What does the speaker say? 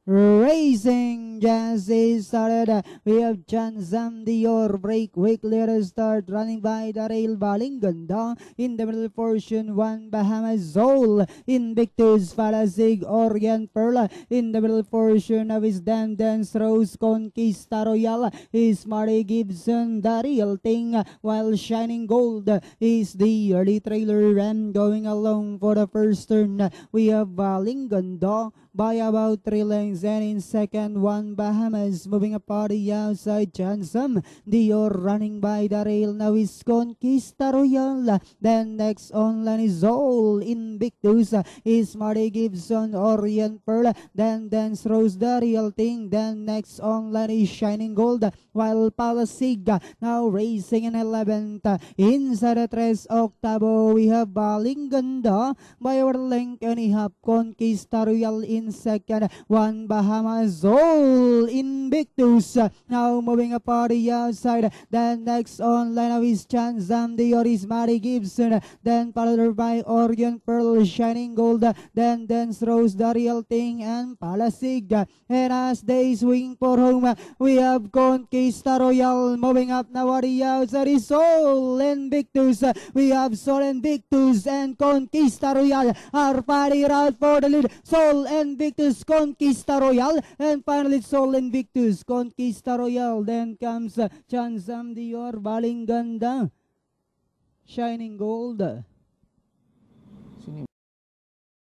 Racing Jesse started. We have Chansam Dior break quickly at the start, running by the rail. Balinganda in the middle portion. One Bahamas Zol. Invictus Falasig Orient Pearl in the middle portion of his Dance Rose Conquista Royal is Marty Gibson, the real thing, while Shining Gold is the early trailer ram going along for the first turn. We have Balinganda by about 3 lengths, and in second, One Bahamas moving apart the outside. Chansam Dior running by the rail now is Conquista Royal. Then next on line is Zol. Invictus is Marty Gibson, Orient Pearl. Then Dance Rose, the real thing. Then next on line is Shining Gold, while Palasig now racing in 11th. Inside the 3 octavo, we have Balinganda by our length and a half. Conquista Royal in second. One Bahamas Zol. Invictus now moving apart the outside. Then next on line of his Chansam Dior is Marty Gibson. Then followed by Orient Pearl, Shining Gold. Then Dance Rose, the real thing, and Palasig. And as they swing for home, we have Conquista Royal moving up now at the outside is Sol Invictus. We have Sol Invictus and Conquista Royal are fighting out for the lead. Sol Invictus, Conquista Royal, and finally Sol Invictus, Conquista Royal. Then comes Chansam Dior, Balinganda, Shining Gold.